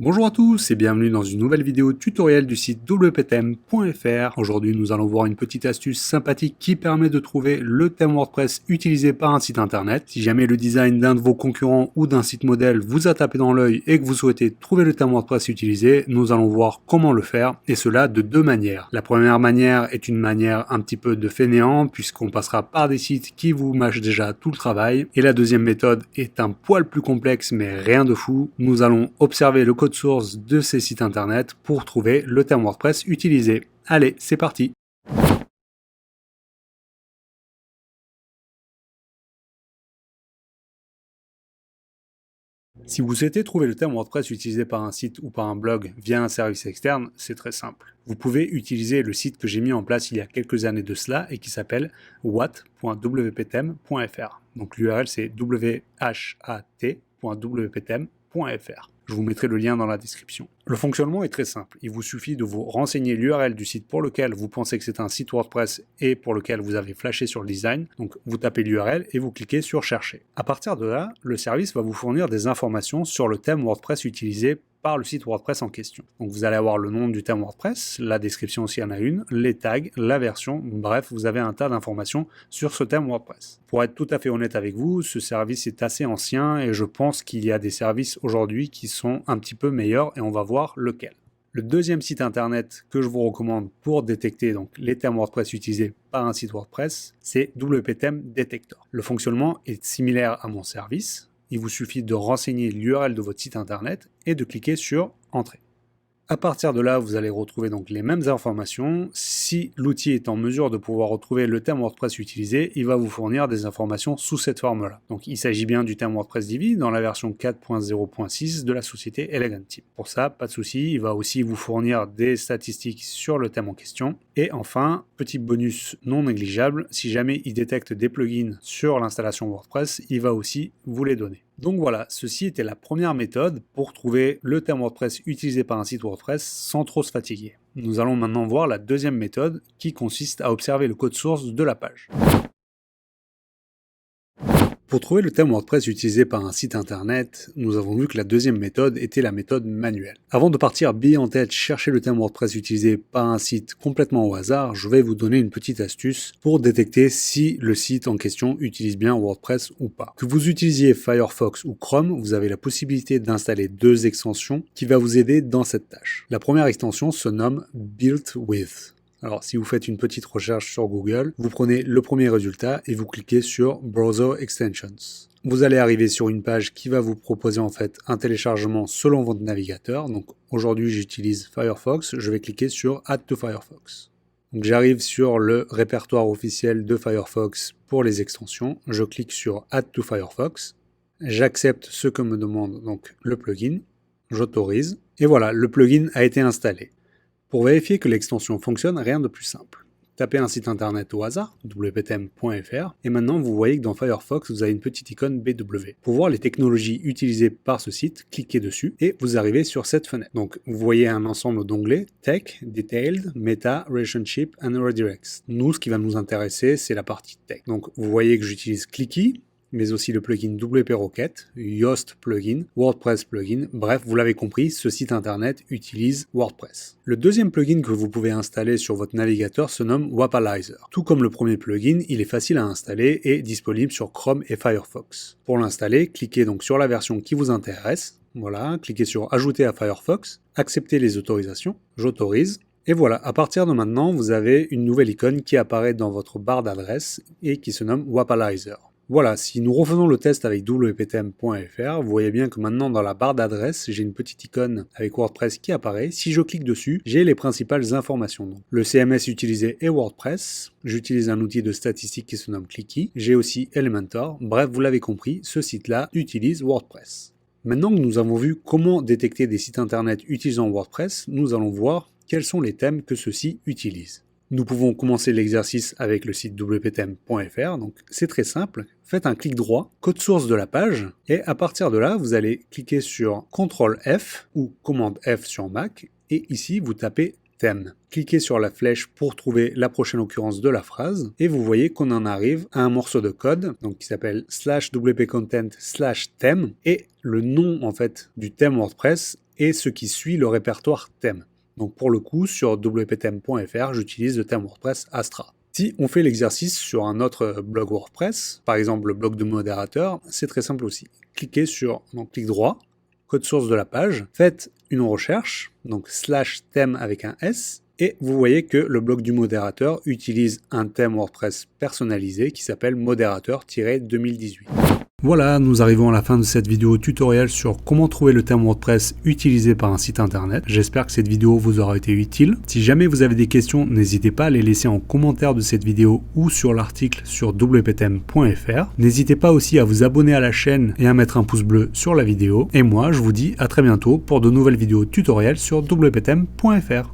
Bonjour à tous et bienvenue dans une nouvelle vidéo tutoriel du site wptheme.fr. Aujourd'hui, nous allons voir une petite astuce sympathique qui permet de trouver le thème WordPress utilisé par un site internet. Si jamais le design d'un de vos concurrents ou d'un site modèle vous a tapé dans l'œil et que vous souhaitez trouver le thème WordPress utilisé, nous allons voir comment le faire, et cela de deux manières. La première manière est une manière un petit peu de fainéant puisqu'on passera par des sites qui vous mâchent déjà tout le travail, et la deuxième méthode est un poil plus complexe mais rien de fou. Nous allons observer le code source de ces sites internet pour trouver le thème WordPress utilisé. Allez, c'est parti! Si vous souhaitez trouver le thème WordPress utilisé par un site ou par un blog via un service externe, c'est très simple. Vous pouvez utiliser le site que j'ai mis en place il y a quelques années de cela et qui s'appelle what.wptheme.fr. Donc l'URL c'est what.wptheme.fr. Je vous mettrai le lien dans la description. Le fonctionnement est très simple. Il vous suffit de vous renseigner l'URL du site pour lequel vous pensez que c'est un site WordPress et pour lequel vous avez flashé sur le design. Donc vous tapez l'URL et vous cliquez sur chercher. À partir de là, le service va vous fournir des informations sur le thème WordPress utilisé par le site WordPress en question. Donc vous allez avoir le nom du thème WordPress, la description s'il y en a une, les tags, la version, bref, vous avez un tas d'informations sur ce thème WordPress. Pour être tout à fait honnête avec vous, ce service est assez ancien et je pense qu'il y a des services aujourd'hui qui sont un petit peu meilleurs et on va voir lequel. Le deuxième site internet que je vous recommande pour détecter donc les thèmes WordPress utilisés par un site WordPress, c'est WPTheme Detector. Le fonctionnement est similaire à mon service. Il vous suffit de renseigner l'URL de votre site internet et de cliquer sur Entrée. À partir de là, vous allez retrouver donc les mêmes informations. Si l'outil est en mesure de pouvoir retrouver le thème WordPress utilisé, il va vous fournir des informations sous cette forme-là. Donc il s'agit bien du thème WordPress Divi dans la version 4.0.6 de la société Eleganteam. Pour ça, pas de souci, il va aussi vous fournir des statistiques sur le thème en question. Et enfin, petit bonus non négligeable, si jamais il détecte des plugins sur l'installation WordPress, il va aussi vous les donner. Donc voilà, ceci était la première méthode pour trouver le thème WordPress utilisé par un site WordPress sans trop se fatiguer. Nous allons maintenant voir la deuxième méthode qui consiste à observer le code source de la page. Pour trouver le thème WordPress utilisé par un site internet, nous avons vu que la deuxième méthode était la méthode manuelle. Avant de partir bille en tête chercher le thème WordPress utilisé par un site complètement au hasard, je vais vous donner une petite astuce pour détecter si le site en question utilise bien WordPress ou pas. Que vous utilisiez Firefox ou Chrome, vous avez la possibilité d'installer deux extensions qui vont vous aider dans cette tâche. La première extension se nomme Built With. Alors, si vous faites une petite recherche sur Google, vous prenez le premier résultat et vous cliquez sur Browser Extensions. Vous allez arriver sur une page qui va vous proposer en fait un téléchargement selon votre navigateur. Donc aujourd'hui, j'utilise Firefox. Je vais cliquer sur Add to Firefox. Donc j'arrive sur le répertoire officiel de Firefox pour les extensions. Je clique sur Add to Firefox. J'accepte ce que me demande donc le plugin. J'autorise. Et voilà, le plugin a été installé. Pour vérifier que l'extension fonctionne, rien de plus simple. Tapez un site internet au hasard, wptheme.fr, et maintenant vous voyez que dans Firefox, vous avez une petite icône BW. Pour voir les technologies utilisées par ce site, cliquez dessus et vous arrivez sur cette fenêtre. Donc vous voyez un ensemble d'onglets, Tech, Detailed, Meta, Relationship and Redirects. Nous, ce qui va nous intéresser, c'est la partie Tech. Donc vous voyez que j'utilise Clicky, mais aussi le plugin WP Rocket, Yoast plugin, WordPress plugin, bref, vous l'avez compris, ce site internet utilise WordPress. Le deuxième plugin que vous pouvez installer sur votre navigateur se nomme Wapalizer. Tout comme le premier plugin, il est facile à installer et disponible sur Chrome et Firefox. Pour l'installer, cliquez donc sur la version qui vous intéresse, voilà, cliquez sur Ajouter à Firefox, acceptez les autorisations, j'autorise, et voilà, à partir de maintenant, vous avez une nouvelle icône qui apparaît dans votre barre d'adresse et qui se nomme Wapalizer. Voilà, si nous refaisons le test avec wptheme.fr, vous voyez bien que maintenant dans la barre d'adresse, j'ai une petite icône avec WordPress qui apparaît. Si je clique dessus, j'ai les principales informations. Donc, le CMS utilisé est WordPress. J'utilise un outil de statistique qui se nomme Clicky. J'ai aussi Elementor. Bref, vous l'avez compris, ce site-là utilise WordPress. Maintenant que nous avons vu comment détecter des sites internet utilisant WordPress, nous allons voir quels sont les thèmes que ceux-ci utilisent. Nous pouvons commencer l'exercice avec le site wptheme.fr, donc c'est très simple. Faites un clic droit, code source de la page, et à partir de là, vous allez cliquer sur CTRL F ou commande F sur Mac, et ici vous tapez thème. Cliquez sur la flèche pour trouver la prochaine occurrence de la phrase, et vous voyez qu'on en arrive à un morceau de code, donc qui s'appelle /wp-content/thème, et le nom en fait du thème WordPress et ce qui suit le répertoire thème. Donc pour le coup, sur wptheme.fr, j'utilise le thème WordPress Astra. Si on fait l'exercice sur un autre blog WordPress, par exemple le blog de modérateur, c'est très simple aussi. Cliquez sur clic droit, code source de la page, faites une recherche, donc /thème avec un S, et vous voyez que le blog du modérateur utilise un thème WordPress personnalisé qui s'appelle modérateur-2018. Voilà, nous arrivons à la fin de cette vidéo tutoriel sur comment trouver le thème WordPress utilisé par un site internet. J'espère que cette vidéo vous aura été utile. Si jamais vous avez des questions, n'hésitez pas à les laisser en commentaire de cette vidéo ou sur l'article sur wptheme.fr. N'hésitez pas aussi à vous abonner à la chaîne et à mettre un pouce bleu sur la vidéo. Et moi, je vous dis à très bientôt pour de nouvelles vidéos tutoriels sur wptheme.fr.